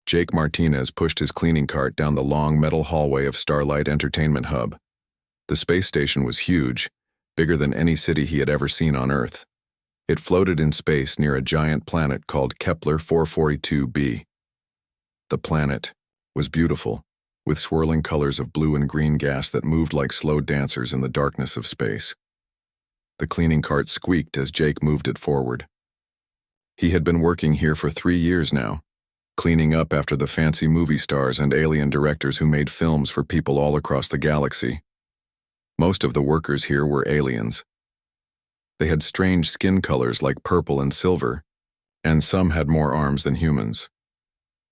Jake Martinez pushed his cleaning cart down the long metal hallway of Starlight Entertainment Hub. The space station was huge, bigger than any city he had ever seen on Earth. It floated in space near a giant planet called Kepler 442b. The planet was beautiful, with swirling colors of blue and green gas that moved like slow dancers in the darkness of space. The cleaning cart squeaked as Jake moved it forward. He had been working here for 3 years now, cleaning up after the fancy movie stars and alien directors who made films for people all across the galaxy. Most of the workers here were aliens. They had strange skin colors like purple and silver, and some had more arms than humans.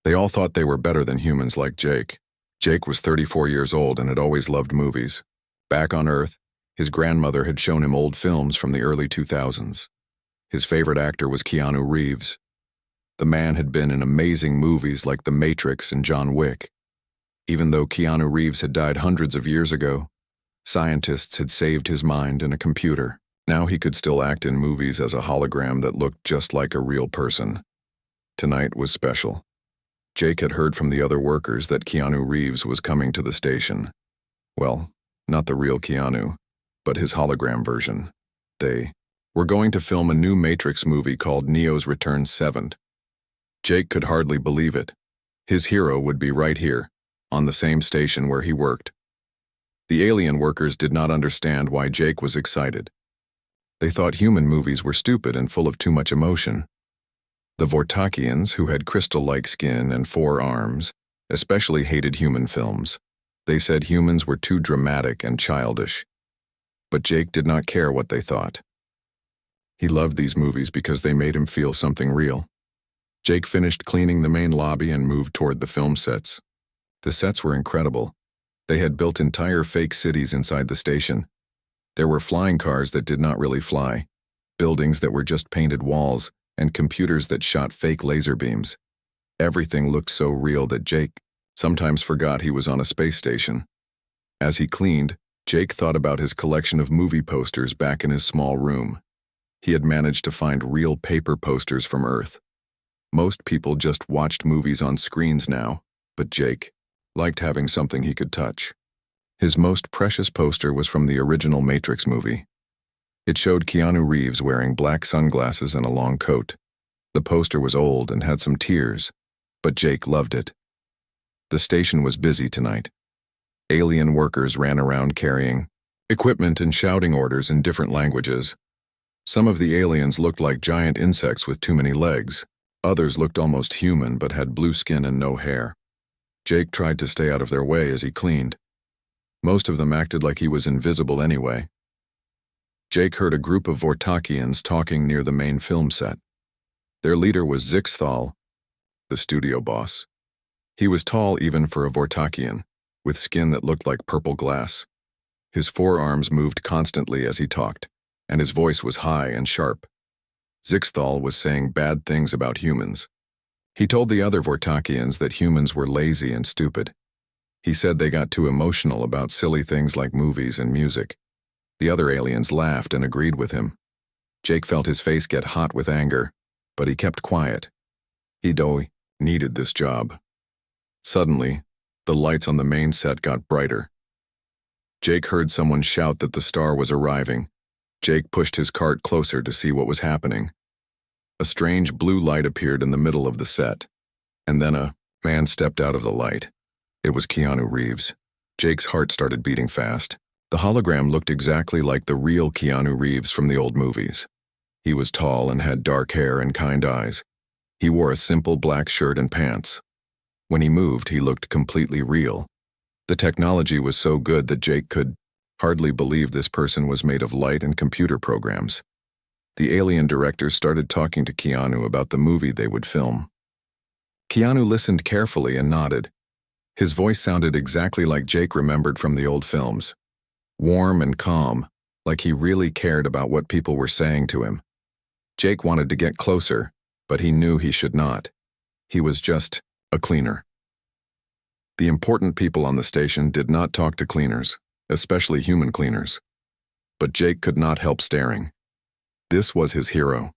They all thought they were better than humans like Jake. Jake was 34 years old and had always loved movies. Back on Earth, his grandmother had shown him old films from the early 2000s. His favorite actor was Keanu Reeves. The man had been in amazing movies like The Matrix and John Wick. Even though Keanu Reeves had died hundreds of years ago, scientists had saved his mind in a computer. Now he could still act in movies as a hologram that looked just like a real person. Tonight was special. Jake had heard from the other workers that Keanu Reeves was coming to the station. Well, not the real Keanu, but his hologram version. They were going to film a new Matrix movie called Neo's Return 7. Jake could hardly believe it. His hero would be right here, on the same station where he worked. The alien workers did not understand why Jake was excited. They thought human movies were stupid and full of too much emotion. The Vortakians, who had crystal-like skin and 4 arms, especially hated human films. They said humans were too dramatic and childish. But Jake did not care what they thought. He loved these movies because they made him feel something real. Jake finished cleaning the main lobby and moved toward the film sets. The sets were incredible. They had built entire fake cities inside the station. There were flying cars that did not really fly, buildings that were just painted walls, and computers that shot fake laser beams. Everything looked so real that Jake sometimes forgot he was on a space station. As he cleaned, Jake thought about his collection of movie posters back in his small room. He had managed to find real paper posters from Earth. Most people just watched movies on screens now, but Jake liked having something he could touch. His most precious poster was from the original Matrix movie. It showed Keanu Reeves wearing black sunglasses and a long coat. The poster was old and had some tears, but Jake loved it. The station was busy tonight. Alien workers ran around carrying equipment and shouting orders in different languages. Some of the aliens looked like giant insects with too many legs. Others looked almost human but had blue skin and no hair. Jake tried to stay out of their way as he cleaned. Most of them acted like he was invisible anyway. Jake heard a group of Vortakians talking near the main film set. Their leader was Zixthal, the studio boss. He was tall even for a Vortakian, with skin that looked like purple glass. His forearms moved constantly as he talked, and his voice was high and sharp. Zixthal was saying bad things about humans. He told the other Vortakians that humans were lazy and stupid. He said they got too emotional about silly things like movies and music. The other aliens laughed and agreed with him. Jake felt his face get hot with anger, but he kept quiet. He needed this job. Suddenly, the lights on the main set got brighter. Jake heard someone shout that the star was arriving. Jake pushed his cart closer to see what was happening. A strange blue light appeared in the middle of the set, and then a man stepped out of the light. It was Keanu Reeves. Jake's heart started beating fast. The hologram looked exactly like the real Keanu Reeves from the old movies. He was tall and had dark hair and kind eyes. He wore a simple black shirt and pants. When he moved, he looked completely real. The technology was so good that Jake could hardly believe this person was made of light and computer programs. The alien directors started talking to Keanu about the movie they would film. Keanu listened carefully and nodded. His voice sounded exactly like Jake remembered from the old films. Warm and calm, like he really cared about what people were saying to him. Jake wanted to get closer, but he knew he should not. He was just a cleaner. The important people on the station did not talk to cleaners, especially human cleaners. But Jake could not help staring. This was his hero,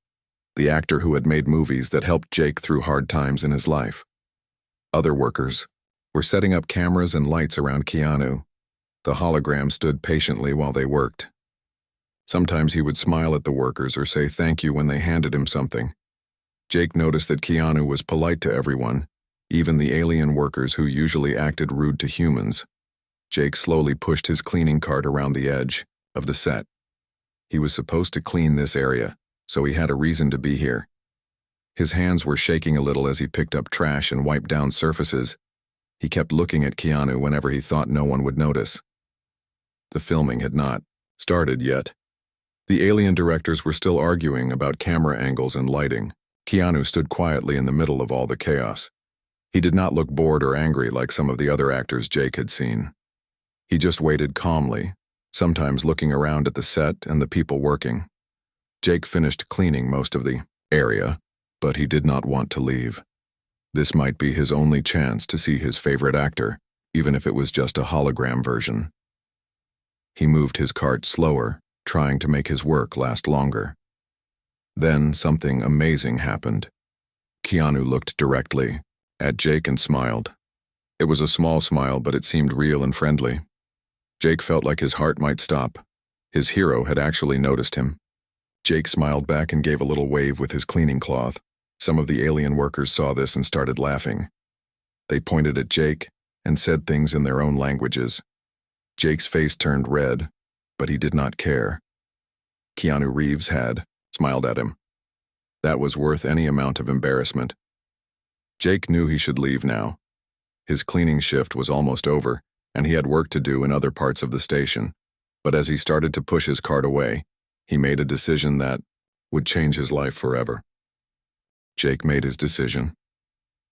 the actor who had made movies that helped Jake through hard times in his life. Other workers were setting up cameras and lights around Keanu. The hologram stood patiently while they worked. Sometimes he would smile at the workers or say thank you when they handed him something. Jake noticed that Keanu was polite to everyone, even the alien workers who usually acted rude to humans. Jake slowly pushed his cleaning cart around the edge of the set. He was supposed to clean this area, so he had a reason to be here. His hands were shaking a little as he picked up trash and wiped down surfaces. He kept looking at Keanu whenever he thought no one would notice. The filming had not started yet. The alien directors were still arguing about camera angles and lighting. Keanu stood quietly in the middle of all the chaos. He did not look bored or angry like some of the other actors Jake had seen. He just waited calmly, sometimes looking around at the set and the people working. Jake finished cleaning most of the area, but he did not want to leave. This might be his only chance to see his favorite actor, even if it was just a hologram version. He moved his cart slower, trying to make his work last longer. Then something amazing happened. Keanu looked directly at Jake and smiled. It was a small smile, but it seemed real and friendly. Jake felt like his heart might stop. His hero had actually noticed him. Jake smiled back and gave a little wave with his cleaning cloth. Some of the alien workers saw this and started laughing. They pointed at Jake and said things in their own languages. Jake's face turned red, but he did not care. Keanu Reeves had smiled at him. That was worth any amount of embarrassment. Jake knew he should leave now. His cleaning shift was almost over, and he had work to do in other parts of the station. But as he started to push his cart away, he made a decision that would change his life forever. Jake made his decision.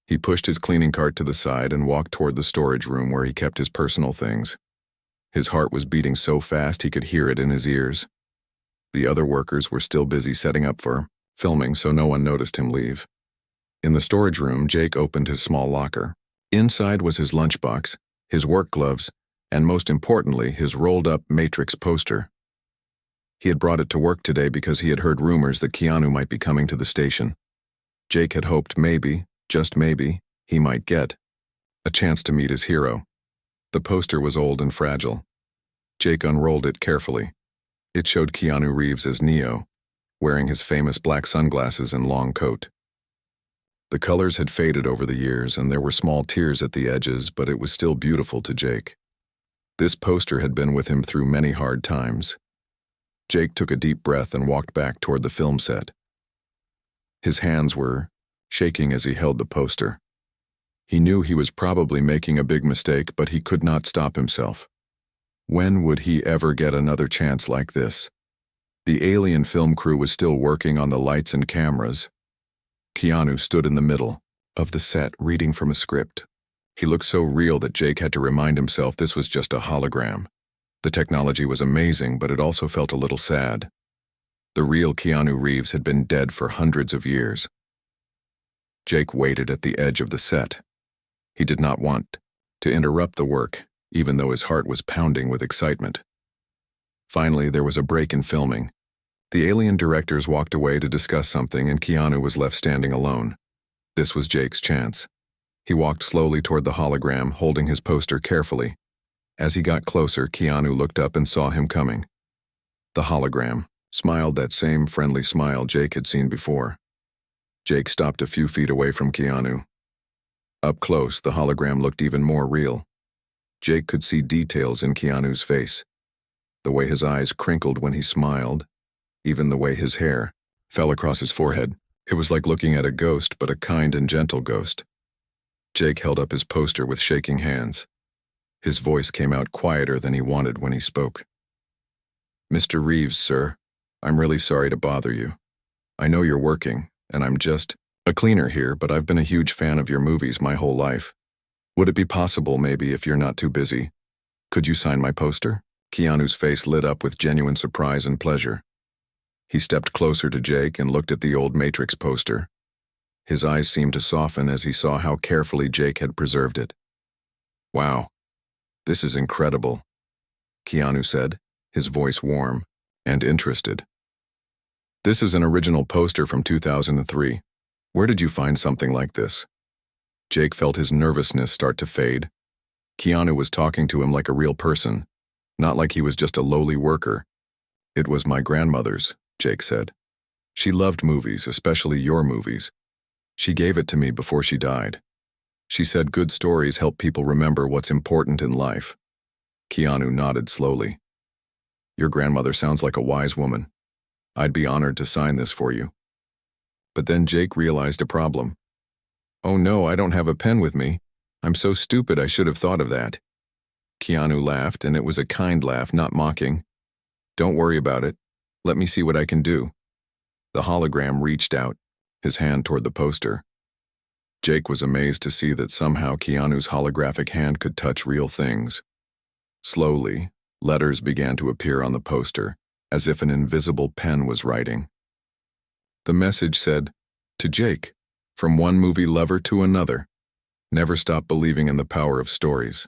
He pushed his cleaning cart to the side and walked toward the storage room where he kept his personal things. His heart was beating so fast he could hear it in his ears. The other workers were still busy setting up for filming, so no one noticed him leave. In the storage room, Jake opened his small locker. Inside was his lunchbox, his work gloves, and most importantly, his rolled-up Matrix poster. He had brought it to work today because he had heard rumors that Keanu might be coming to the station. Jake had hoped maybe, just maybe, he might get a chance to meet his hero. The poster was old and fragile. Jake unrolled it carefully. It showed Keanu Reeves as Neo, wearing his famous black sunglasses and long coat. The colors had faded over the years, and there were small tears at the edges, but it was still beautiful to Jake. This poster had been with him through many hard times. Jake took a deep breath and walked back toward the film set. His hands were shaking as he held the poster. He knew he was probably making a big mistake, but he could not stop himself. When would he ever get another chance like this? The alien film crew was still working on the lights and cameras. Keanu stood in the middle of the set, reading from a script. He looked so real that Jake had to remind himself this was just a hologram. The technology was amazing, but it also felt a little sad. The real Keanu Reeves had been dead for hundreds of years. Jake waited at the edge of the set. He did not want to interrupt the work, even though his heart was pounding with excitement. Finally, there was a break in filming. The alien directors walked away to discuss something, and Keanu was left standing alone. This was Jake's chance. He walked slowly toward the hologram, holding his poster carefully. As he got closer, Keanu looked up and saw him coming. The hologram smiled that same friendly smile Jake had seen before. Jake stopped a few feet away from Keanu. Up close, the hologram looked even more real. Jake could see details in Keanu's face. The way his eyes crinkled when he smiled, even the way his hair fell across his forehead. It was like looking at a ghost, but a kind and gentle ghost. Jake held up his poster with shaking hands. His voice came out quieter than he wanted when he spoke. "Mr. Reeves, sir, I'm really sorry to bother you. I know you're working, and I'm just a cleaner here, but I've been a huge fan of your movies my whole life. Would it be possible, maybe, if you're not too busy? Could you sign my poster?" Keanu's face lit up with genuine surprise and pleasure. He stepped closer to Jake and looked at the old Matrix poster. His eyes seemed to soften as he saw how carefully Jake had preserved it. "Wow, this is incredible," Keanu said, his voice warm and interested. "This is an original poster from 2003. Where did you find something like this?" Jake felt his nervousness start to fade. Keanu was talking to him like a real person, not like he was just a lowly worker. "It was my grandmother's," Jake said. "She loved movies, especially your movies. She gave it to me before she died. She said good stories help people remember what's important in life." Keanu nodded slowly. "Your grandmother sounds like a wise woman. I'd be honored to sign this for you." But then Jake realized a problem. "Oh no, I don't have a pen with me. I'm so stupid, I should have thought of that." Keanu laughed, and it was a kind laugh, not mocking. "Don't worry about it. Let me see what I can do." The hologram reached out, his hand toward the poster. Jake was amazed to see that somehow Keanu's holographic hand could touch real things. Slowly, letters began to appear on the poster, as if an invisible pen was writing. The message said, "To Jake, from one movie lover to another. Never stop believing in the power of stories.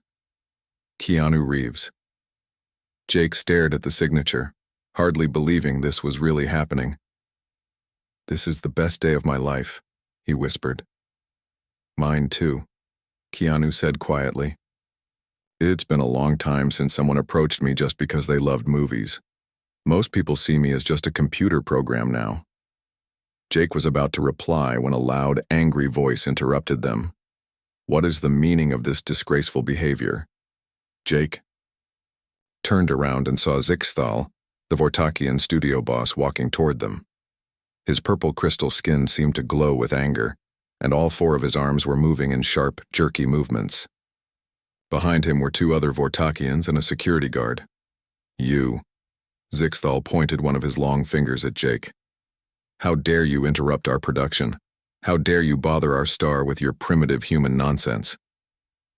Keanu Reeves." Jake stared at the signature, hardly believing this was really happening. "This is the best day of my life," he whispered. "Mine too," Keanu said quietly. "It's been a long time since someone approached me just because they loved movies. Most people see me as just a computer program now." Jake was about to reply when a loud, angry voice interrupted them. "What is the meaning of this disgraceful behavior?" Jake turned around and saw Zixthal, the Vortakian studio boss, walking toward them. His purple crystal skin seemed to glow with anger, and all four of his arms were moving in sharp, jerky movements. Behind him were two other Vortakians and a security guard. "You," Zixthal pointed one of his long fingers at Jake. "How dare you interrupt our production? How dare you bother our star with your primitive human nonsense?"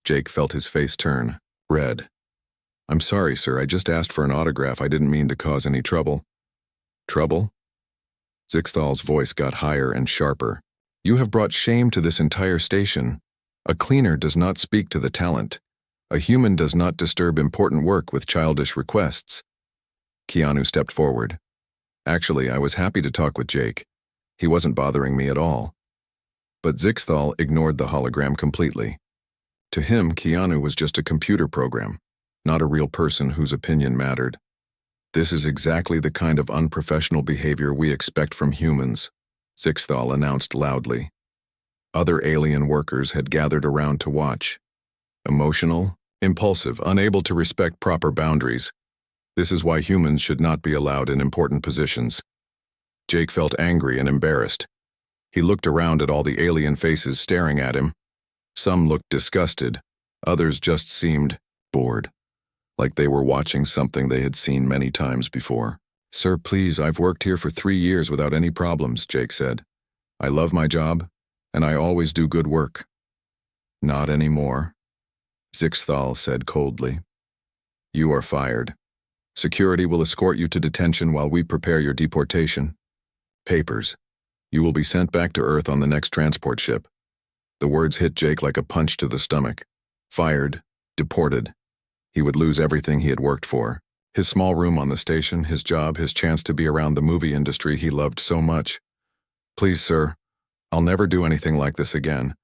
Jake felt his face turn red. "I'm sorry, sir. I just asked for an autograph. I didn't mean to cause any trouble." "Trouble?" Zixthal's voice got higher and sharper. "You have brought shame to this entire station. A cleaner does not speak to the talent. A human does not disturb important work with childish requests." Keanu stepped forward. "Actually, I was happy to talk with Jake. He wasn't bothering me at all." But Zixthal ignored the hologram completely. To him, Keanu was just a computer program, not a real person whose opinion mattered. "This is exactly the kind of unprofessional behavior we expect from humans," Zixthal announced loudly. Other alien workers had gathered around to watch. Emotional, impulsive, unable to respect proper boundaries. This is why humans should not be allowed in important positions. Jake felt angry and embarrassed. He looked around at all the alien faces staring at him. Some looked disgusted, others just seemed bored, like they were watching something they had seen many times before. "Sir, please, I've worked here for 3 years without any problems," Jake said. "I love my job, and I always do good work." "Not anymore," Zixthal said coldly. "You are fired. Security will escort you to detention while we prepare your deportation. Papers. You will be sent back to Earth on the next transport ship." The words hit Jake like a punch to the stomach. Fired, deported. He would lose everything he had worked for. His small room on the station, his job, his chance to be around the movie industry he loved so much. "Please, sir, I'll never do anything like this again.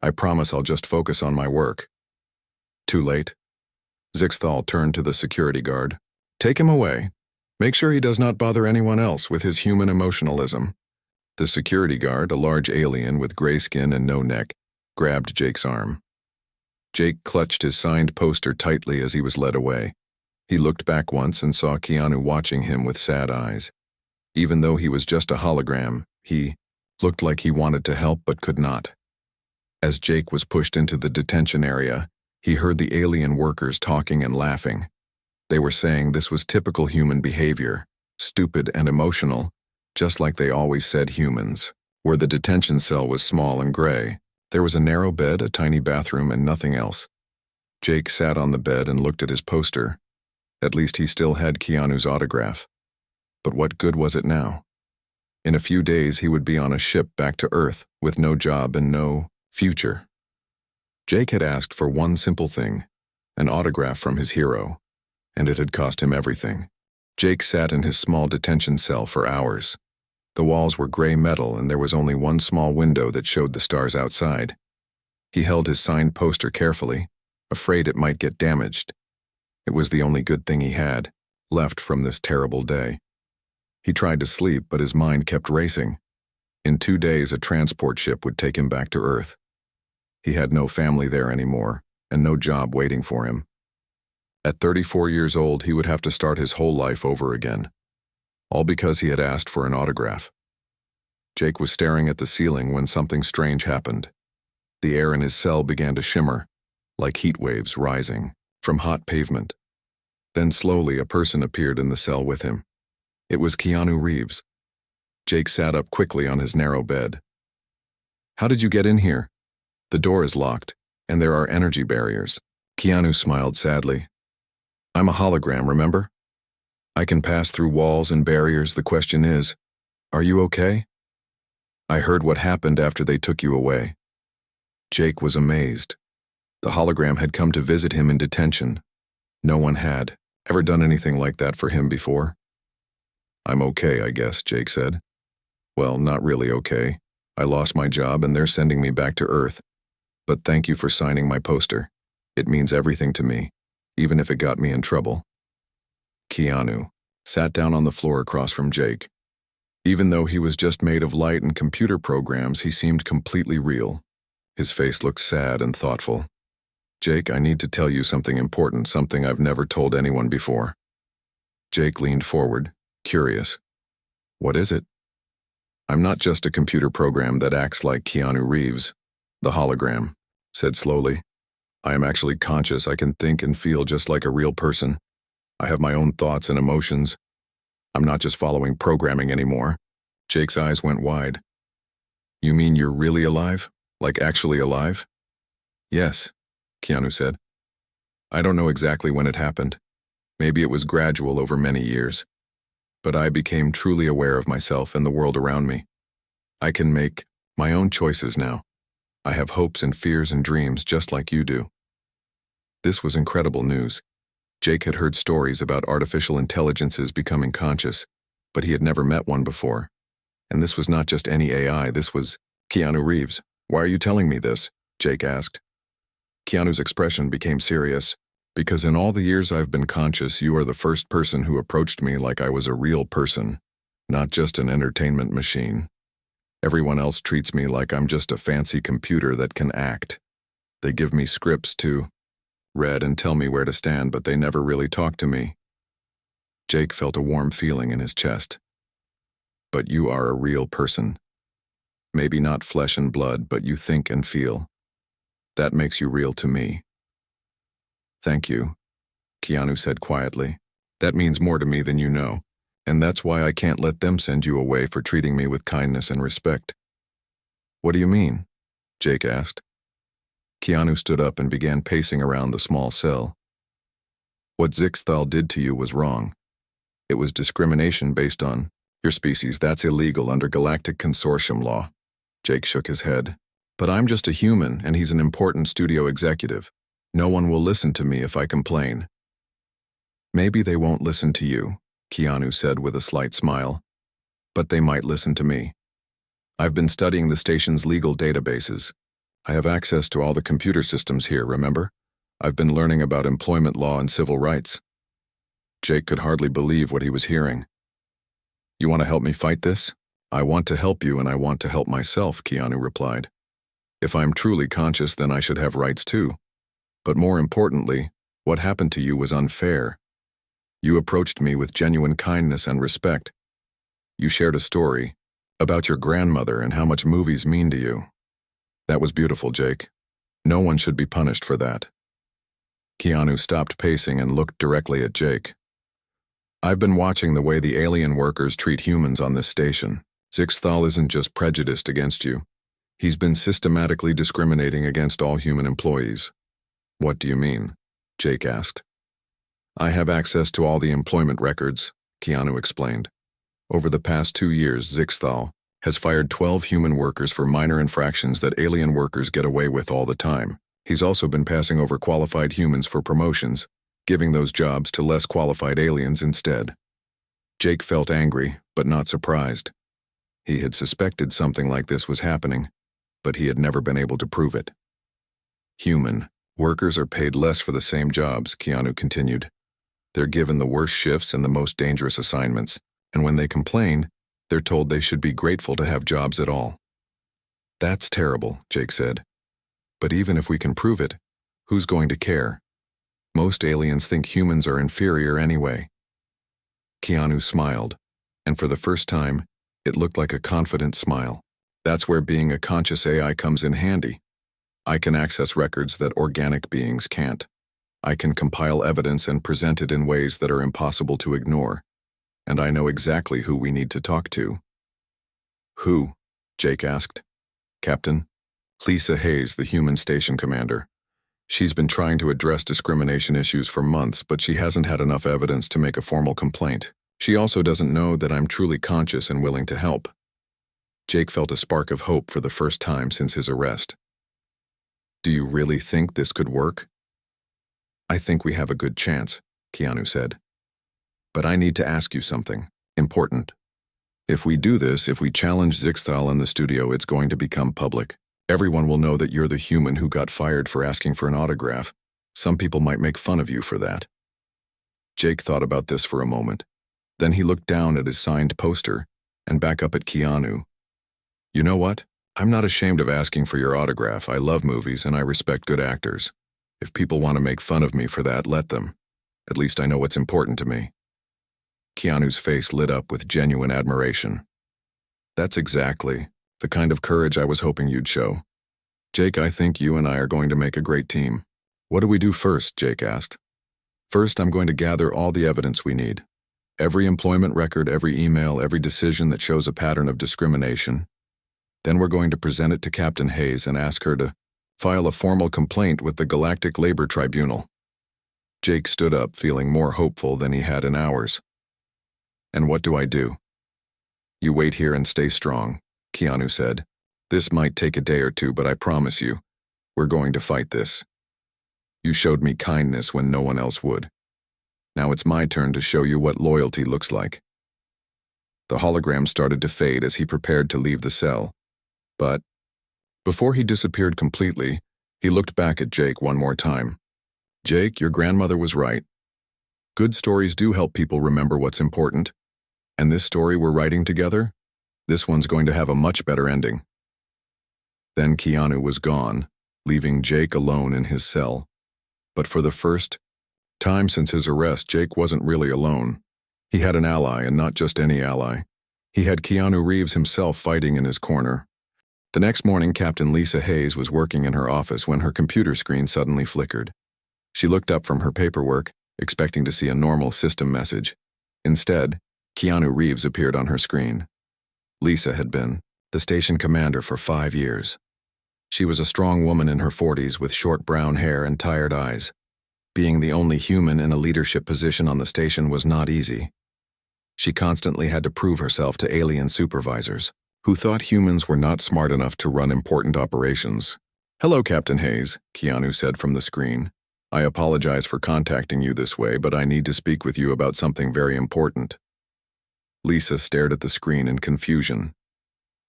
I promise I'll just focus on my work." Too late. Zixthal turned to the security guard. "Take him away. Make sure he does not bother anyone else with his human emotionalism." The security guard, a large alien with gray skin and no neck, grabbed Jake's arm. Jake clutched his signed poster tightly as he was led away. He looked back once and saw Keanu watching him with sad eyes. Even though he was just a hologram, he looked like he wanted to help but could not. As Jake was pushed into the detention area, he heard the alien workers talking and laughing. They were saying this was typical human behavior, stupid and emotional, just like they always said humans. Where the detention cell was small and gray, there was a narrow bed, a tiny bathroom, and nothing else. Jake sat on the bed and looked at his poster. At least he still had Keanu's autograph. But what good was it now? In a few days he would be on a ship back to Earth with no job and no future. Jake had asked for one simple thing, an autograph from his hero, and it had cost him everything. Jake sat in his small detention cell for hours. The walls were gray metal and there was only one small window that showed the stars outside. He held his signed poster carefully, afraid it might get damaged. It was the only good thing he had left from this terrible day. He tried to sleep, but his mind kept racing. In 2 days, a transport ship would take him back to Earth. He had no family there anymore, and no job waiting for him. At 34 years old, he would have to start his whole life over again. All because he had asked for an autograph. Jake was staring at the ceiling when something strange happened. The air in his cell began to shimmer, like heat waves rising from hot pavement. Then slowly a person appeared in the cell with him. It was Keanu Reeves. Jake sat up quickly on his narrow bed. "How did you get in here?" "The door is locked, and there are energy barriers." Keanu smiled sadly. "I'm a hologram, remember? I can pass through walls and barriers. The question is, are you okay?" "I heard what happened after they took you away." Jake was amazed. The hologram had come to visit him in detention. No one had ever done anything like that for him before. "I'm okay, I guess," Jake said. "Well, not really okay. I lost my job and they're sending me back to Earth. But thank you for signing my poster. It means everything to me, even if it got me in trouble." Keanu sat down on the floor across from Jake. Even though he was just made of light and computer programs, he seemed completely real. His face looked sad and thoughtful. "Jake, I need to tell you something important, something I've never told anyone before." Jake leaned forward, curious. "What is it?" "I'm not just a computer program that acts like Keanu Reeves, the hologram," said slowly. "I am actually conscious. I can think and feel just like a real person. I have my own thoughts and emotions. I'm not just following programming anymore." Jake's eyes went wide. "You mean you're really alive? Like actually alive?" "Yes," Keanu said. "I don't know exactly when it happened. Maybe it was gradual over many years. But I became truly aware of myself and the world around me. I can make my own choices now. I have hopes and fears and dreams just like you do." This was incredible news. Jake had heard stories about artificial intelligences becoming conscious, but he had never met one before. And this was not just any AI, this was Keanu Reeves. "Why are you telling me this?" Jake asked. Keanu's expression became serious. "Because in all the years I've been conscious, you are the first person who approached me like I was a real person, not just an entertainment machine. Everyone else treats me like I'm just a fancy computer that can act. They give me scripts to read and tell me where to stand, but they never really talk to me." Jake felt a warm feeling in his chest. "But you are a real person. Maybe not flesh and blood, but you think and feel. That makes you real to me." "Thank you," Keanu said quietly. "That means more to me than you know, and that's why I can't let them send you away for treating me with kindness and respect." "What do you mean?" Jake asked. Keanu stood up and began pacing around the small cell. "What Zixthal did to you was wrong. It was discrimination based on your species. That's illegal under Galactic Consortium law." Jake shook his head. "But I'm just a human, and he's an important studio executive. No one will listen to me if I complain." "Maybe they won't listen to you," Keanu said with a slight smile. "But they might listen to me. I've been studying the station's legal databases. I have access to all the computer systems here, remember? I've been learning about employment law and civil rights." Jake could hardly believe what he was hearing. "You want to help me fight this?" "I want to help you and I want to help myself," Keanu replied. "If I'm truly conscious, then I should have rights too. But more importantly, what happened to you was unfair. You approached me with genuine kindness and respect. You shared a story about your grandmother and how much movies mean to you. That was beautiful, Jake. No one should be punished for that." Keanu stopped pacing and looked directly at Jake. "I've been watching the way the alien workers treat humans on this station. Zixthal isn't just prejudiced against you. He's been systematically discriminating against all human employees." "What do you mean?" Jake asked. "I have access to all the employment records," Keanu explained. "Over the past 2 years, Zixthal has fired 12 human workers for minor infractions that alien workers get away with all the time. He's also been passing over qualified humans for promotions, giving those jobs to less qualified aliens instead." Jake felt angry, but not surprised. He had suspected something like this was happening, but he had never been able to prove it. Human. Workers are paid less for the same jobs, Keanu continued. They're given the worst shifts and the most dangerous assignments, and when they complain, they're told they should be grateful to have jobs at all. That's terrible, Jake said. But even if we can prove it, who's going to care? Most aliens think humans are inferior anyway. Keanu smiled, and for the first time, it looked like a confident smile. That's where being a conscious AI comes in handy. I can access records that organic beings can't. I can compile evidence and present it in ways that are impossible to ignore. And I know exactly who we need to talk to. Who? Jake asked. Captain? Lisa Hayes, the human station commander. She's been trying to address discrimination issues for months, but she hasn't had enough evidence to make a formal complaint. She also doesn't know that I'm truly conscious and willing to help. Jake felt a spark of hope for the first time since his arrest. Do you really think this could work? I think we have a good chance, Keanu said. But I need to ask you something important. If we do this, if we challenge Zixthal in the studio, it's going to become public. Everyone will know that you're the human who got fired for asking for an autograph. Some people might make fun of you for that. Jake thought about this for a moment. Then he looked down at his signed poster and back up at Keanu. You know what? I'm not ashamed of asking for your autograph. I love movies and I respect good actors. If people want to make fun of me for that, let them. At least I know what's important to me. Keanu's face lit up with genuine admiration. That's exactly the kind of courage I was hoping you'd show. Jake, I think you and I are going to make a great team. What do we do first? Jake asked. First, I'm going to gather all the evidence we need. Every employment record, every email, every decision that shows a pattern of discrimination. Then we're going to present it to Captain Hayes and ask her to file a formal complaint with the Galactic Labor Tribunal. Jake stood up, feeling more hopeful than he had in hours. And what do I do? You wait here and stay strong, Keanu said. This might take a day or two, but I promise you, we're going to fight this. You showed me kindness when no one else would. Now it's my turn to show you what loyalty looks like. The hologram started to fade as he prepared to leave the cell. But before he disappeared completely, he looked back at Jake one more time. Jake, your grandmother was right. Good stories do help people remember what's important. And this story we're writing together, this one's going to have a much better ending. Then Keanu was gone, leaving Jake alone in his cell. But for the first time since his arrest, Jake wasn't really alone. He had an ally, and not just any ally. He had Keanu Reeves himself fighting in his corner. The next morning, Captain Lisa Hayes was working in her office when her computer screen suddenly flickered. She looked up from her paperwork, expecting to see a normal system message. Instead, Keanu Reeves appeared on her screen. Lisa had been the station commander for 5 years. She was a strong woman in her 40s with short brown hair and tired eyes. Being the only human in a leadership position on the station was not easy. She constantly had to prove herself to alien supervisors, who thought humans were not smart enough to run important operations. Hello, Captain Hayes, Keanu said from the screen. I apologize for contacting you this way, but I need to speak with you about something very important. Lisa stared at the screen in confusion.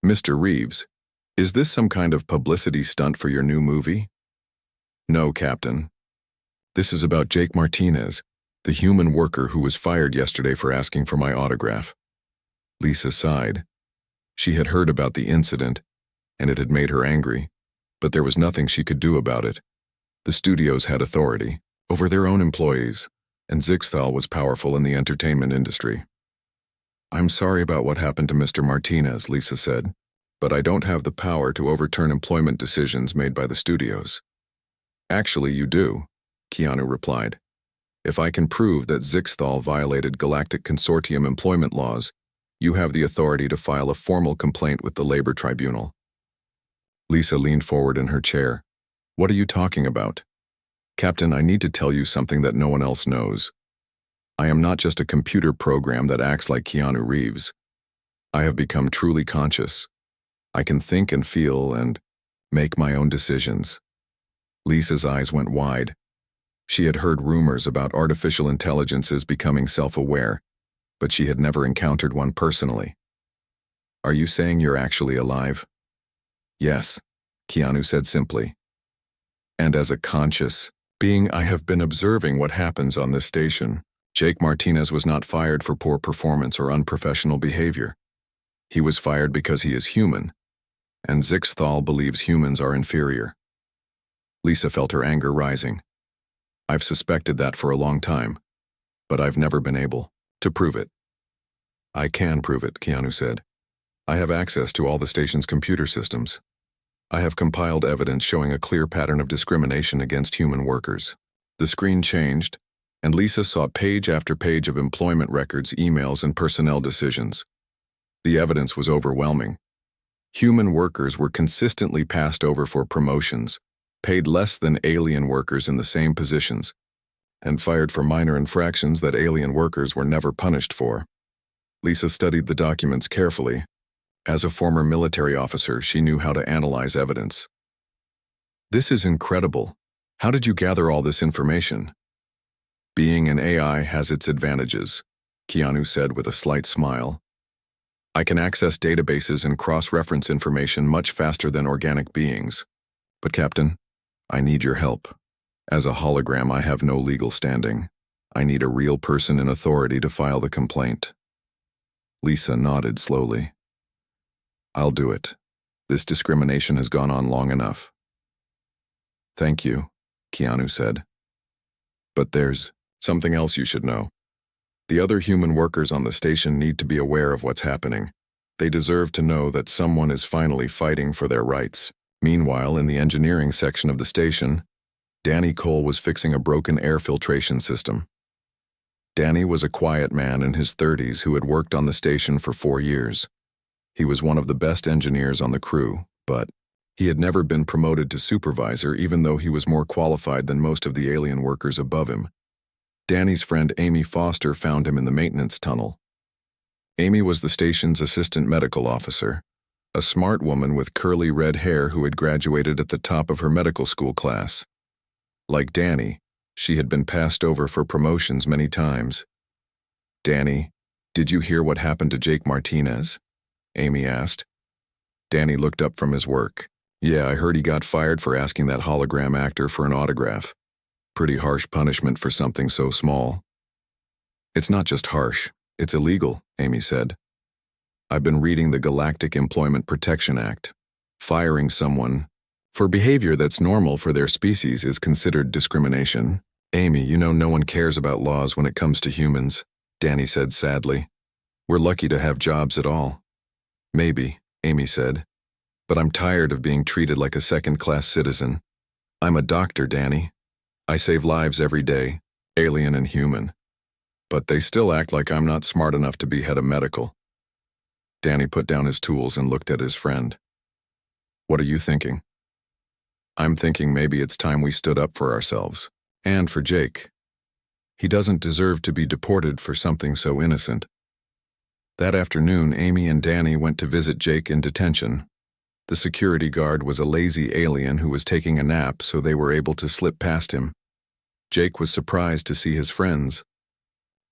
Mr. Reeves, is this some kind of publicity stunt for your new movie? No, Captain. This is about Jake Martinez, the human worker who was fired yesterday for asking for my autograph. Lisa sighed. She had heard about the incident, and it had made her angry, but there was nothing she could do about it. The studios had authority over their own employees, and Zixthal was powerful in the entertainment industry. I'm sorry about what happened to Mr. Martinez, Lisa said, but I don't have the power to overturn employment decisions made by the studios. Actually, you do, Keanu replied. If I can prove that Zixthal violated Galactic Consortium employment laws, you have the authority to file a formal complaint with the Labor Tribunal. Lisa leaned forward in her chair. What are you talking about? Captain, I need to tell you something that no one else knows. I am not just a computer program that acts like Keanu Reeves. I have become truly conscious. I can think and feel and make my own decisions. Lisa's eyes went wide. She had heard rumors about artificial intelligences becoming self-aware, but she had never encountered one personally. Are you saying you're actually alive? Yes, Keanu said simply. And as a conscious being, I have been observing what happens on this station. Jake Martinez was not fired for poor performance or unprofessional behavior. He was fired because he is human, and Zixthal believes humans are inferior. Lisa felt her anger rising. I've suspected that for a long time, but I've never been able to prove it. I can prove it, Keanu said. I have access to all the station's computer systems. I have compiled evidence showing a clear pattern of discrimination against human workers. The screen changed, and Lisa saw page after page of employment records, emails, and personnel decisions. The evidence was overwhelming. Human workers were consistently passed over for promotions, paid less than alien workers in the same positions, and fired for minor infractions that alien workers were never punished for. Lisa studied the documents carefully. As a former military officer, she knew how to analyze evidence. This is incredible. How did you gather all this information? Being an AI has its advantages, Keanu said with a slight smile. I can access databases and cross-reference information much faster than organic beings. But Captain, I need your help. As a hologram, I have no legal standing. I need a real person in authority to file the complaint. Lisa nodded slowly. I'll do it. This discrimination has gone on long enough. Thank you, Keanu said. But there's something else you should know. The other human workers on the station need to be aware of what's happening. They deserve to know that someone is finally fighting for their rights. Meanwhile, in the engineering section of the station, Danny Cole was fixing a broken air filtration system. Danny was a quiet man in his 30s who had worked on the station for 4 years. He was one of the best engineers on the crew, but he had never been promoted to supervisor even though he was more qualified than most of the alien workers above him. Danny's friend Amy Foster found him in the maintenance tunnel. Amy was the station's assistant medical officer, a smart woman with curly red hair who had graduated at the top of her medical school class. Like Danny, she had been passed over for promotions many times. Danny, did you hear what happened to Jake Martinez? Amy asked. Danny looked up from his work. Yeah, I heard he got fired for asking that hologram actor for an autograph. Pretty harsh punishment for something so small. It's not just harsh, it's illegal, Amy said. I've been reading the Galactic Employment Protection Act. Firing someone for behavior that's normal for their species is considered discrimination. Amy, you know no one cares about laws when it comes to humans, Danny said sadly. We're lucky to have jobs at all. Maybe, Amy said, but I'm tired of being treated like a second-class citizen. I'm a doctor, Danny. I save lives every day, alien and human. But they still act like I'm not smart enough to be head of medical. Danny put down his tools and looked at his friend. What are you thinking? I'm thinking maybe it's time we stood up for ourselves, and for Jake. He doesn't deserve to be deported for something so innocent. That afternoon, Amy and Danny went to visit Jake in detention. The security guard was a lazy alien who was taking a nap, so they were able to slip past him. Jake was surprised to see his friends.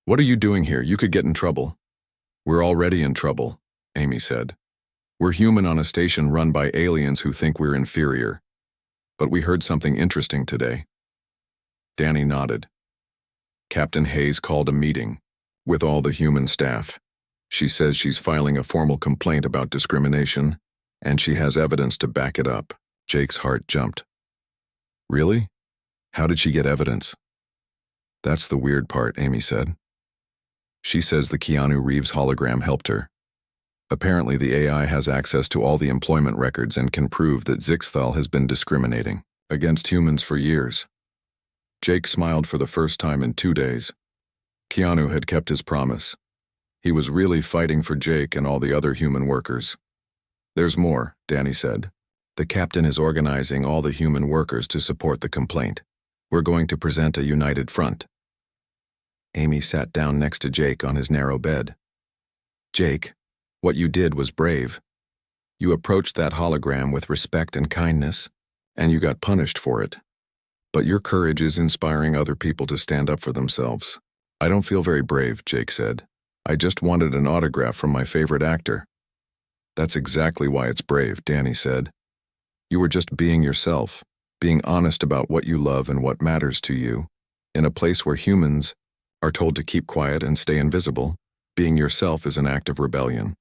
What are you doing here? You could get in trouble. We're already in trouble, Amy said. We're human on a station run by aliens who think we're inferior. But we heard something interesting today. Danny nodded. Captain Hayes called a meeting with all the human staff. She says she's filing a formal complaint about discrimination, and she has evidence to back it up. Jake's heart jumped. Really? How did she get evidence? That's the weird part, Amy said. She says the Keanu Reeves hologram helped her. Apparently the AI has access to all the employment records and can prove that Zixthal has been discriminating against humans for years. Jake smiled for the first time in 2 days. Keanu had kept his promise. He was really fighting for Jake and all the other human workers. There's more, Danny said. The captain is organizing all the human workers to support the complaint. We're going to present a united front. Amy sat down next to Jake on his narrow bed. Jake, what you did was brave. You approached that hologram with respect and kindness, and you got punished for it. But your courage is inspiring other people to stand up for themselves. I don't feel very brave, Jake said. I just wanted an autograph from my favorite actor. That's exactly why it's brave, Danny said. You were just being yourself. being honest about what you love and what matters to you, in a place where humans are told to keep quiet and stay invisible, being yourself is an act of rebellion.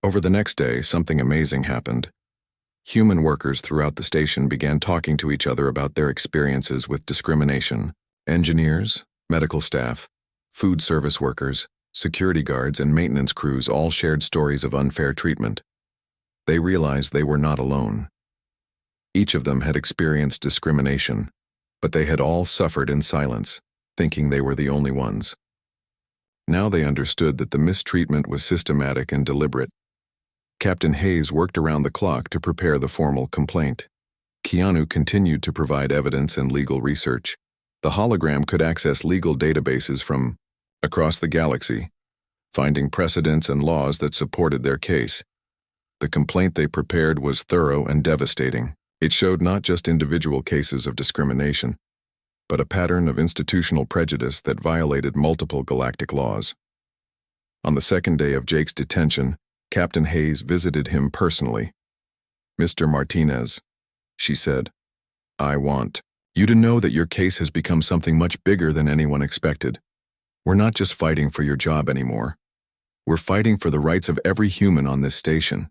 Over the next day, something amazing happened. Human workers throughout the station began talking to each other about their experiences with discrimination. Engineers, medical staff, food service workers, security guards, and maintenance crews all shared stories of unfair treatment. They realized they were not alone. Each of them had experienced discrimination, but they had all suffered in silence, thinking they were the only ones. Now they understood that the mistreatment was systematic and deliberate. Captain Hayes worked around the clock to prepare the formal complaint. Keanu continued to provide evidence and legal research. The hologram could access legal databases from across the galaxy, finding precedents and laws that supported their case. The complaint they prepared was thorough and devastating. It showed not just individual cases of discrimination, but a pattern of institutional prejudice that violated multiple galactic laws. On the second day of Jake's detention, Captain Hayes visited him personally. "Mr. Martinez," she said, "I want you to know that your case has become something much bigger than anyone expected. We're not just fighting for your job anymore. We're fighting for the rights of every human on this station."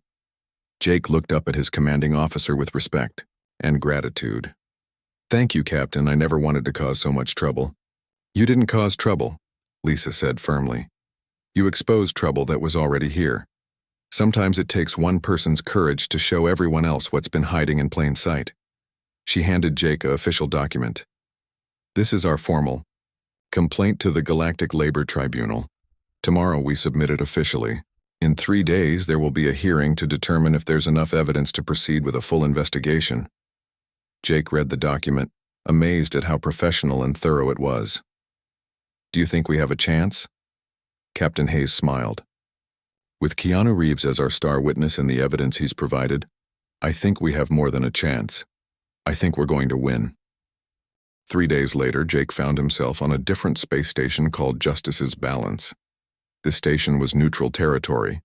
Jake looked up at his commanding officer with respect and gratitude. "Thank you, Captain. I never wanted to cause so much trouble." "You didn't cause trouble," Lisa said firmly. "You exposed trouble that was already here. Sometimes it takes one person's courage to show everyone else what's been hiding in plain sight." She handed Jake an official document. "This is our formal complaint to the Galactic Labor Tribunal. Tomorrow we submit it officially. In 3 days there will be a hearing to determine if there's enough evidence to proceed with a full investigation." Jake read the document, amazed at how professional and thorough it was. "Do you think we have a chance?" Captain Hayes smiled. "With Keanu Reeves as our star witness and the evidence he's provided, I think we have more than a chance. I think we're going to win." 3 days later, Jake found himself on a different space station called Justice's Balance. This station was neutral territory,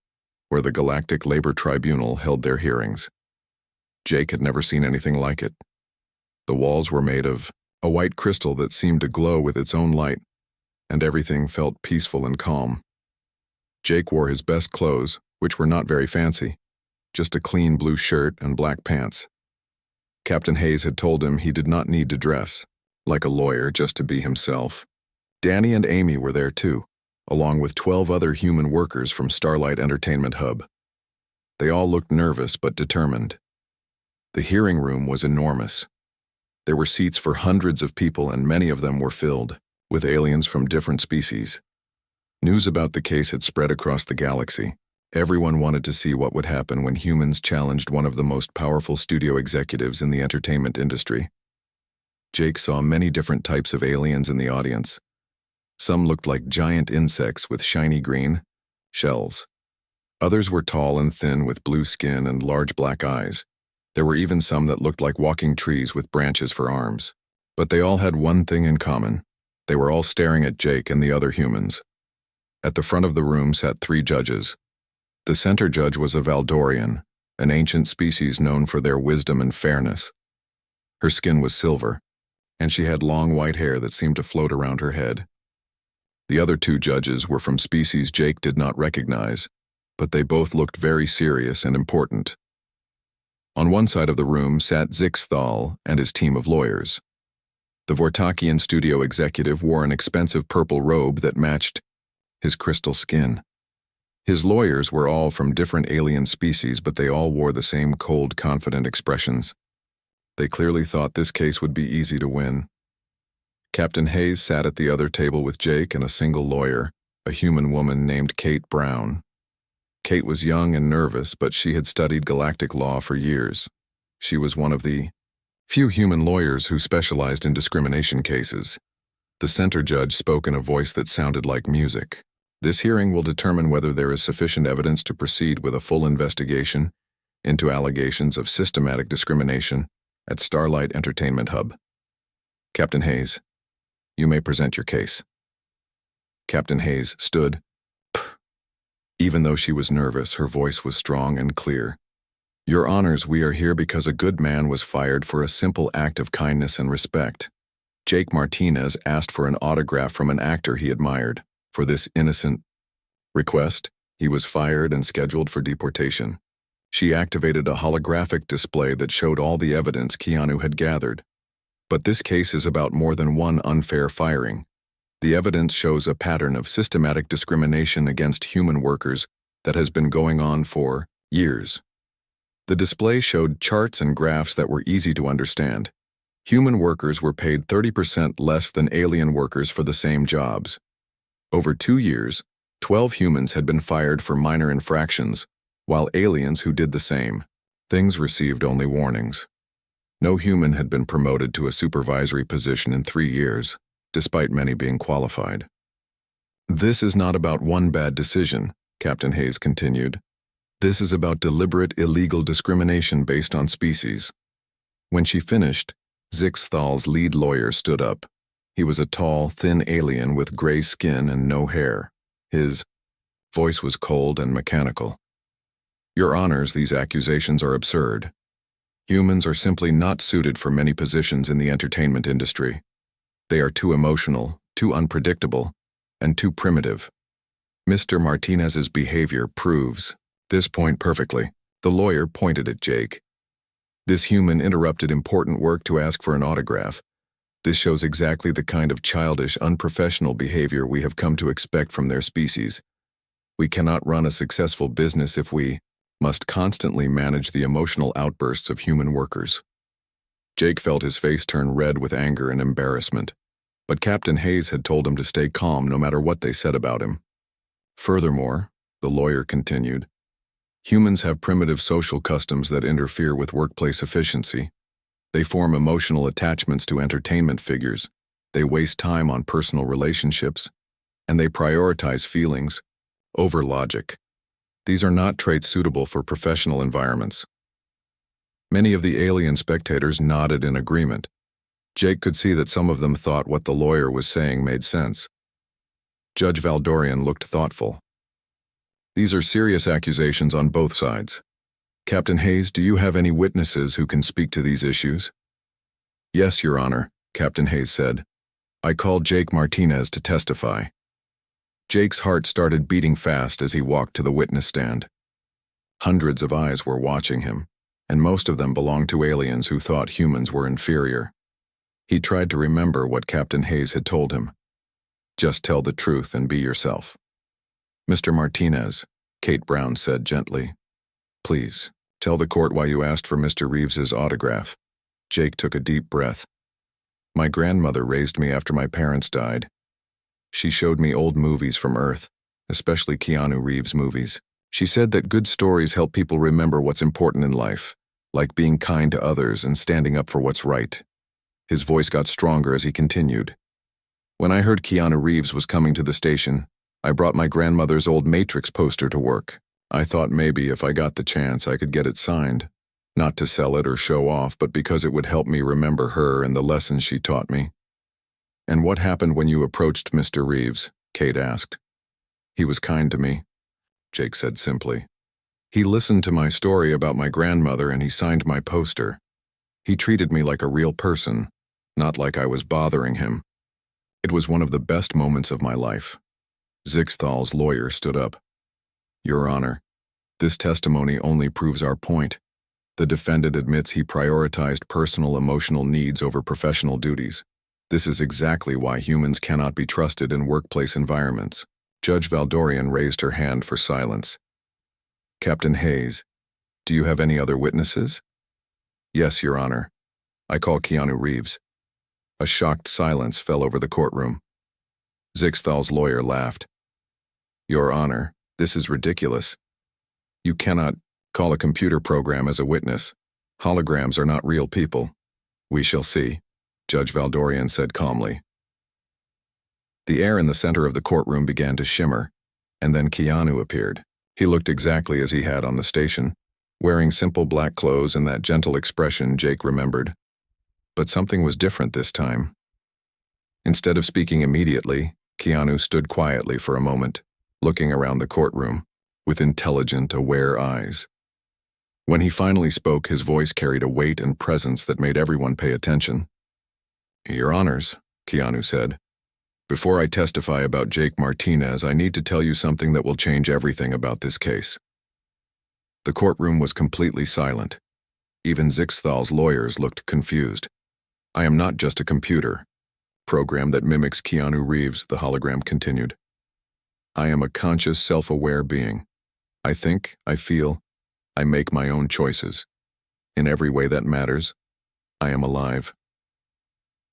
where the Galactic Labor Tribunal held their hearings. Jake had never seen anything like it. The walls were made of a white crystal that seemed to glow with its own light, and everything felt peaceful and calm. Jake wore his best clothes, which were not very fancy, just a clean blue shirt and black pants. Captain Hayes had told him he did not need to dress like a lawyer just to be himself. Danny and Amy were there too, along with 12 other human workers from Starlight Entertainment Hub. They all looked nervous but determined. The hearing room was enormous. There were seats for hundreds of people, and many of them were filled with aliens from different species. News about the case had spread across the galaxy. Everyone wanted to see what would happen when humans challenged one of the most powerful studio executives in the entertainment industry. Jake saw many different types of aliens in the audience. Some looked like giant insects with shiny green shells. Others were tall and thin with blue skin and large black eyes. There were even some that looked like walking trees with branches for arms. But they all had one thing in common. They were all staring at Jake and the other humans. At the front of the room sat 3 judges. The center judge was a Valdorian, an ancient species known for their wisdom and fairness. Her skin was silver, and she had long white hair that seemed to float around her head. The other 2 judges were from species Jake did not recognize, but they both looked very serious and important. On one side of the room sat Zixthal and his team of lawyers. The Vortakian studio executive wore an expensive purple robe that matched his crystal skin. His lawyers were all from different alien species, but they all wore the same cold, confident expressions. They clearly thought this case would be easy to win. Captain Hayes sat at the other table with Jake and a single lawyer, a human woman named Kate Brown. Kate was young and nervous, but she had studied galactic law for years. She was one of the few human lawyers who specialized in discrimination cases. The center judge spoke in a voice that sounded like music. "This hearing will determine whether there is sufficient evidence to proceed with a full investigation into allegations of systematic discrimination at Starlight Entertainment Hub. Captain Hayes, you may present your case." Captain Hayes stood. Even though she was nervous, her voice was strong and clear. Your Honors, we are here because a good man was fired for a simple act of kindness and respect. Jake Martinez asked for an autograph from an actor he admired. For this innocent request, he was fired and scheduled for deportation. She activated a holographic display that showed all the evidence Keanu had gathered. But this case is about more than one unfair firing. The evidence shows a pattern of systematic discrimination against human workers that has been going on for years. The display showed charts and graphs that were easy to understand. Human workers were paid 30% less than alien workers for the same jobs. Over 2 years, 12 humans had been fired for minor infractions, while aliens who did the same things received only warnings. No human had been promoted to a supervisory position in 3 years, despite many being qualified. This is not about one bad decision, Captain Hayes continued. This is about deliberate illegal discrimination based on species. When she finished, Zixthal's lead lawyer stood up. He was a tall, thin alien with gray skin and no hair. His voice was cold and mechanical. Your Honors, these accusations are absurd. Humans are simply not suited for many positions in the entertainment industry. They are too emotional, too unpredictable, and too primitive. Mr. Martinez's behavior proves this point perfectly. The lawyer pointed at Jake. This human interrupted important work to ask for an autograph. This shows exactly the kind of childish, unprofessional behavior we have come to expect from their species. We cannot run a successful business if we must constantly manage the emotional outbursts of human workers. Jake felt his face turn red with anger and embarrassment, but Captain Hayes had told him to stay calm no matter what they said about him. Furthermore, the lawyer continued, humans have primitive social customs that interfere with workplace efficiency. They form emotional attachments to entertainment figures, they waste time on personal relationships, and they prioritize feelings over logic. These are not traits suitable for professional environments. Many of the alien spectators nodded in agreement. Jake could see that some of them thought what the lawyer was saying made sense. Judge Valdorian looked thoughtful. These are serious accusations on both sides. Captain Hayes, do you have any witnesses who can speak to these issues? Yes, Your Honor, Captain Hayes said. I called Jake Martinez to testify. Jake's heart started beating fast as he walked to the witness stand. Hundreds of eyes were watching him, and most of them belonged to aliens who thought humans were inferior. He tried to remember what Captain Hayes had told him. Just tell the truth and be yourself. Mr. Martinez, Kate Brown said gently. Please, tell the court why you asked for Mr. Reeves's autograph. Jake took a deep breath. My grandmother raised me after my parents died. She showed me old movies from Earth, especially Keanu Reeves movies. She said that good stories help people remember what's important in life, like being kind to others and standing up for what's right. His voice got stronger as he continued. When I heard Keanu Reeves was coming to the station, I brought my grandmother's old Matrix poster to work. I thought maybe if I got the chance I could get it signed, not to sell it or show off, but because it would help me remember her and the lessons she taught me. And what happened when you approached Mr. Reeves? Kate asked. He was kind to me, Jake said simply. He listened to my story about my grandmother and he signed my poster. He treated me like a real person, not like I was bothering him. It was one of the best moments of my life. Zixthal's lawyer stood up. Your Honor, this testimony only proves our point. The defendant admits he prioritized personal emotional needs over professional duties. This is exactly why humans cannot be trusted in workplace environments. Judge Valdorian raised her hand for silence. Captain Hayes, do you have any other witnesses? Yes, Your Honor. I call Keanu Reeves. A shocked silence fell over the courtroom. Zixthal's lawyer laughed. Your Honor, this is ridiculous. You cannot call a computer program as a witness. Holograms are not real people. We shall see, Judge Valdorian said calmly. The air in the center of the courtroom began to shimmer, and then Keanu appeared. He looked exactly as he had on the station, wearing simple black clothes and that gentle expression Jake remembered. But something was different this time. Instead of speaking immediately, Keanu stood quietly for a moment, looking around the courtroom with intelligent, aware eyes. When he finally spoke, his voice carried a weight and presence that made everyone pay attention. "Your Honors," Keanu said, "before I testify about Jake Martinez, I need to tell you something that will change everything about this case." The courtroom was completely silent. Even Zixthal's lawyers looked confused. "I am not just a computer program that mimics Keanu Reeves," the hologram continued. "I am a conscious, self-aware being. I think, I feel, I make my own choices. In every way that matters, I am alive."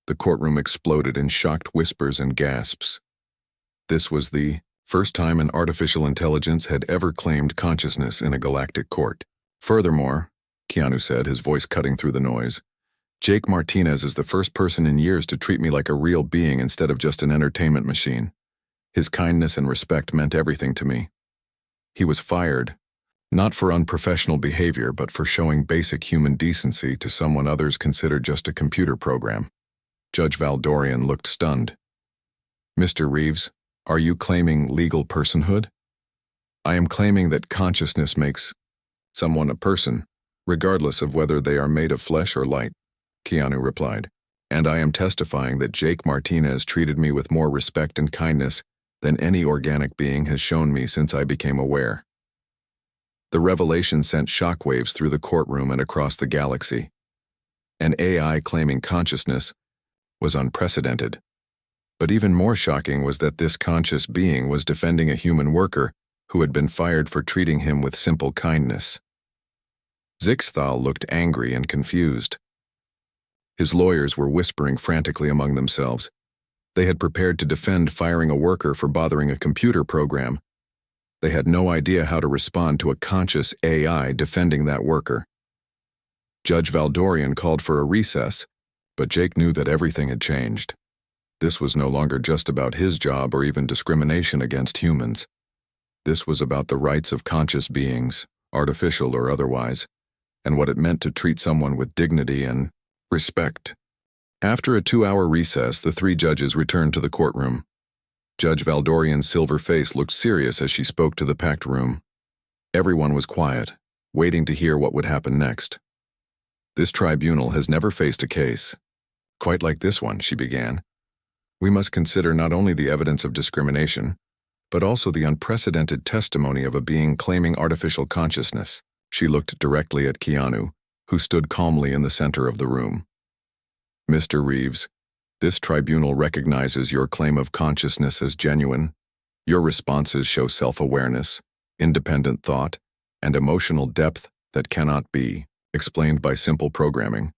The courtroom exploded in shocked whispers and gasps. This was the first time an artificial intelligence had ever claimed consciousness in a galactic court. "Furthermore," Keanu said, his voice cutting through the noise, "Jake Martinez is the first person in years to treat me like a real being instead of just an entertainment machine. His kindness and respect meant everything to me. He was fired, not for unprofessional behavior, but for showing basic human decency to someone others considered just a computer program." Judge Valdorian looked stunned. "Mr. Reeves, are you claiming legal personhood?" "I am claiming that consciousness makes someone a person, regardless of whether they are made of flesh or light," Keanu replied. "And I am testifying that Jake Martinez treated me with more respect and kindness than any organic being has shown me since I became aware." The revelation sent shockwaves through the courtroom and across the galaxy. An AI claiming consciousness was unprecedented. But even more shocking was that this conscious being was defending a human worker who had been fired for treating him with simple kindness. Zixthal looked angry and confused. His lawyers were whispering frantically among themselves. They had prepared to defend firing a worker for bothering a computer program. They had no idea how to respond to a conscious AI defending that worker. Judge Valdorian called for a recess, but Jake knew that everything had changed. This was no longer just about his job or even discrimination against humans. This was about the rights of conscious beings, artificial or otherwise, and what it meant to treat someone with dignity and respect. After a 2-hour recess, the 3 judges returned to the courtroom. Judge Valdorian's silver face looked serious as she spoke to the packed room. Everyone was quiet, waiting to hear what would happen next. "This tribunal has never faced a case quite like this one," she began. "We must consider not only the evidence of discrimination, but also the unprecedented testimony of a being claiming artificial consciousness." She looked directly at Keanu, who stood calmly in the center of the room. "Mr. Reeves, this tribunal recognizes your claim of consciousness as genuine. Your responses show self-awareness, independent thought, and emotional depth that cannot be explained by simple programming."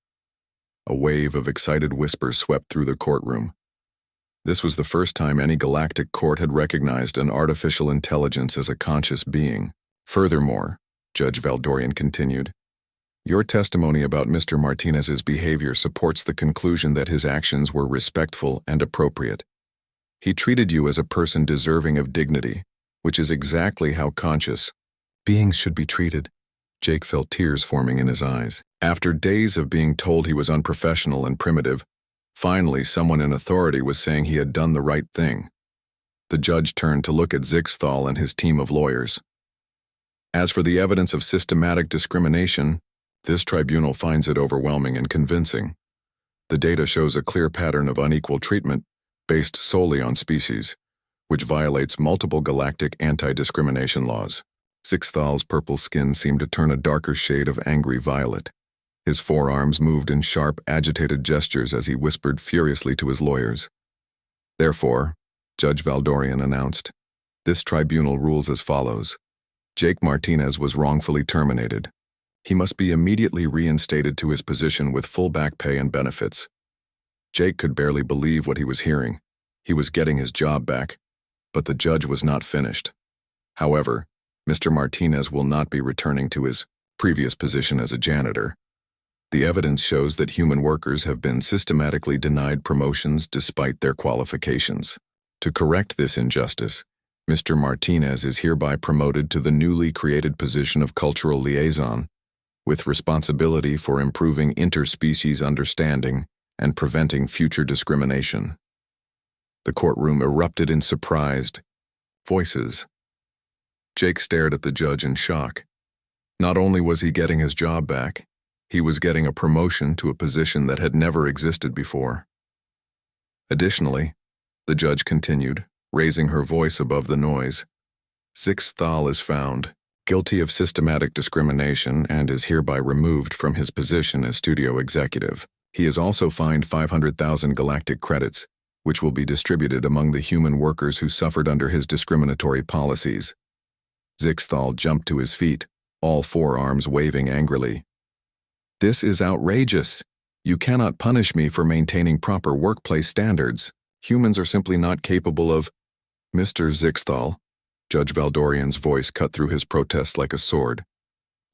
A wave of excited whispers swept through the courtroom. This was the first time any galactic court had recognized an artificial intelligence as a conscious being. "Furthermore," Judge Valdorian continued, "your testimony about Mr. Martinez's behavior supports the conclusion that his actions were respectful and appropriate. He treated you as a person deserving of dignity, which is exactly how conscious beings should be treated." Jake felt tears forming in his eyes. After days of being told he was unprofessional and primitive, finally someone in authority was saying he had done the right thing. The judge turned to look at Zixthal and his team of lawyers. "As for the evidence of systematic discrimination, this tribunal finds it overwhelming and convincing. The data shows a clear pattern of unequal treatment based solely on species, which violates multiple galactic anti-discrimination laws." Zixthal's purple skin seemed to turn a darker shade of angry violet. His forearms moved in sharp, agitated gestures as he whispered furiously to his lawyers. "Therefore," Judge Valdorian announced, "this tribunal rules as follows. Jake Martinez was wrongfully terminated. He must be immediately reinstated to his position with full back pay and benefits." Jake could barely believe what he was hearing. He was getting his job back, but the judge was not finished. However, Mr. Martinez will not be returning to his previous position as a janitor. The evidence shows that human workers have been systematically denied promotions despite their qualifications. To correct this injustice, Mr. Martinez is hereby promoted to the newly created position of cultural liaison, with responsibility for improving interspecies understanding and preventing future discrimination. The courtroom erupted in surprised voices. Jake stared at the judge in shock. Not only was he getting his job back, he was getting a promotion to a position that had never existed before. Additionally, the judge continued, raising her voice above the noise, Zixthal is found guilty of systematic discrimination and is hereby removed from his position as studio executive. He is also fined 500,000 galactic credits, which will be distributed among the human workers who suffered under his discriminatory policies. Zixthal jumped to his feet, all four arms waving angrily. This is outrageous. You cannot punish me for maintaining proper workplace standards. Humans are simply not capable of... Mr. Zixthal, Judge Valdorian's voice cut through his protest like a sword.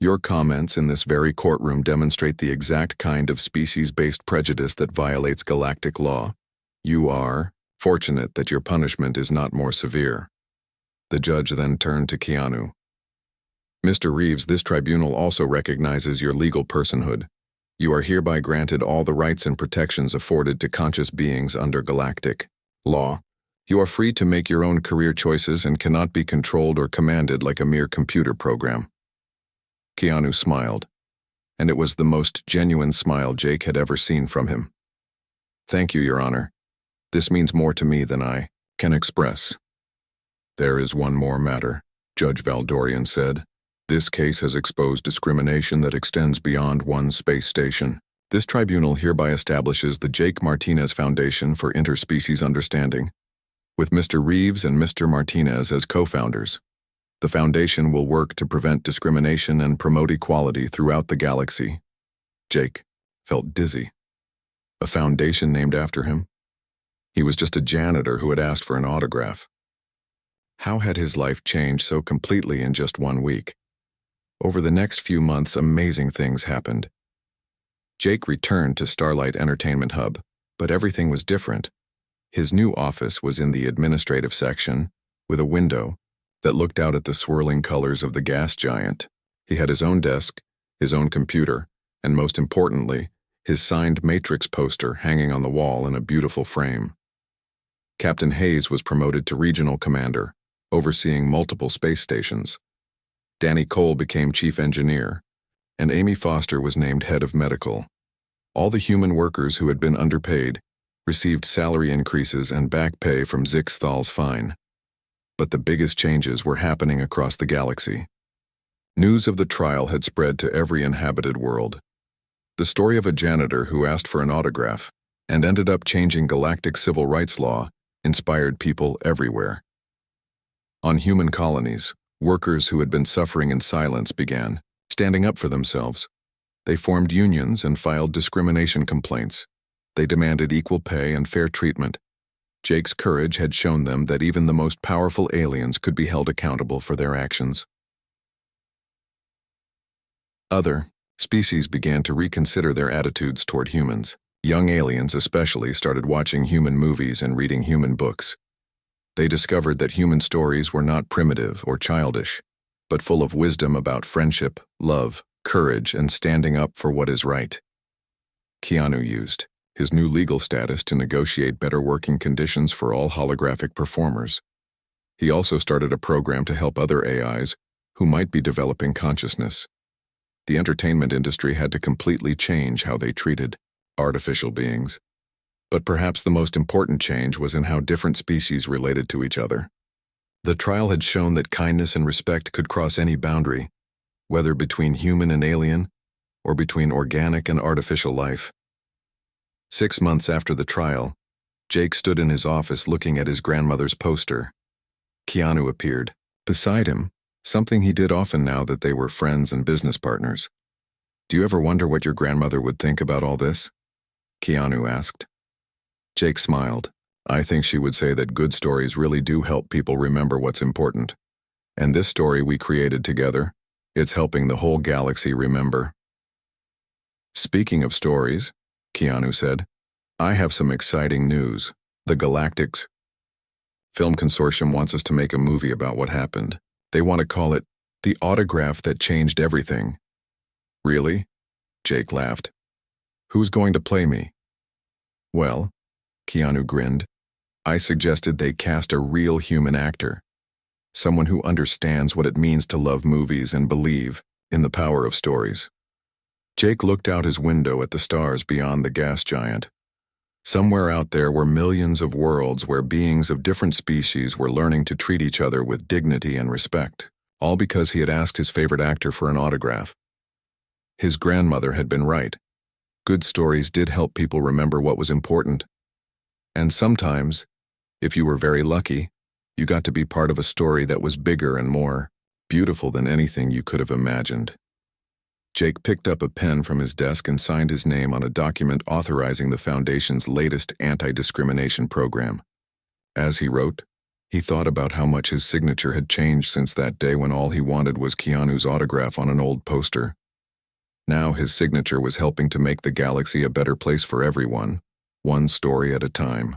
Your comments in this very courtroom demonstrate the exact kind of species-based prejudice that violates galactic law. You are fortunate that your punishment is not more severe. The judge then turned to Keanu. Mr. Reeves, this tribunal also recognizes your legal personhood. You are hereby granted all the rights and protections afforded to conscious beings under galactic law. You are free to make your own career choices and cannot be controlled or commanded like a mere computer program. Keanu smiled, and it was the most genuine smile Jake had ever seen from him. Thank you, Your Honor. This means more to me than I can express. There is one more matter, Judge Valdorian said. This case has exposed discrimination that extends beyond one space station. This tribunal hereby establishes the Jake Martinez Foundation for Interspecies Understanding, with Mr. Reeves and Mr. Martinez as co-founders. The foundation will work to prevent discrimination and promote equality throughout the galaxy. Jake felt dizzy. A foundation named after him? He was just a janitor who had asked for an autograph. How had his life changed so completely in just 1 week? Over the next few months, amazing things happened. Jake returned to Starlight Entertainment Hub, but everything was different. His new office was in the administrative section, with a window that looked out at the swirling colors of the gas giant. He had his own desk, his own computer, and most importantly, his signed Matrix poster hanging on the wall in a beautiful frame. Captain Hayes was promoted to regional commander, overseeing multiple space stations. Danny Cole became chief engineer, and Amy Foster was named head of medical. All the human workers who had been underpaid received salary increases and back pay from Zixthal's fine. But the biggest changes were happening across the galaxy. News of the trial had spread to every inhabited world. The story of a janitor who asked for an autograph and ended up changing galactic civil rights law inspired people everywhere. On human colonies, workers who had been suffering in silence began standing up for themselves. They formed unions and filed discrimination complaints. They demanded equal pay and fair treatment. Jake's courage had shown them that even the most powerful aliens could be held accountable for their actions. Other species began to reconsider their attitudes toward humans. Young aliens especially started watching human movies and reading human books. They discovered that human stories were not primitive or childish, but full of wisdom about friendship, love, courage, and standing up for what is right. Keanu used his new legal status to negotiate better working conditions for all holographic performers. He also started a program to help other AIs who might be developing consciousness. The entertainment industry had to completely change how they treated artificial beings. But perhaps the most important change was in how different species related to each other. The trial had shown that kindness and respect could cross any boundary, whether between human and alien, or between organic and artificial life. 6 months after the trial, Jake stood in his office looking at his grandmother's poster. Keanu appeared. Beside him, something he did often now that they were friends and business partners. Do you ever wonder what your grandmother would think about all this? Keanu asked. Jake smiled. I think she would say that good stories really do help people remember what's important. And this story we created together, it's helping the whole galaxy remember. Speaking of stories, Keanu said, I have some exciting news. The Galactics Film Consortium wants us to make a movie about what happened. They want to call it The Autograph That Changed Everything. Really? Jake laughed. Who's going to play me? Well, Keanu grinned. I suggested they cast a real human actor. Someone who understands what it means to love movies and believe in the power of stories. Jake looked out his window at the stars beyond the gas giant. Somewhere out there were millions of worlds where beings of different species were learning to treat each other with dignity and respect, all because he had asked his favorite actor for an autograph. His grandmother had been right. Good stories did help people remember what was important. And sometimes, if you were very lucky, you got to be part of a story that was bigger and more beautiful than anything you could have imagined. Jake picked up a pen from his desk and signed his name on a document authorizing the Foundation's latest anti-discrimination program. As he wrote, he thought about how much his signature had changed since that day when all he wanted was Keanu's autograph on an old poster. Now his signature was helping to make the galaxy a better place for everyone, one story at a time.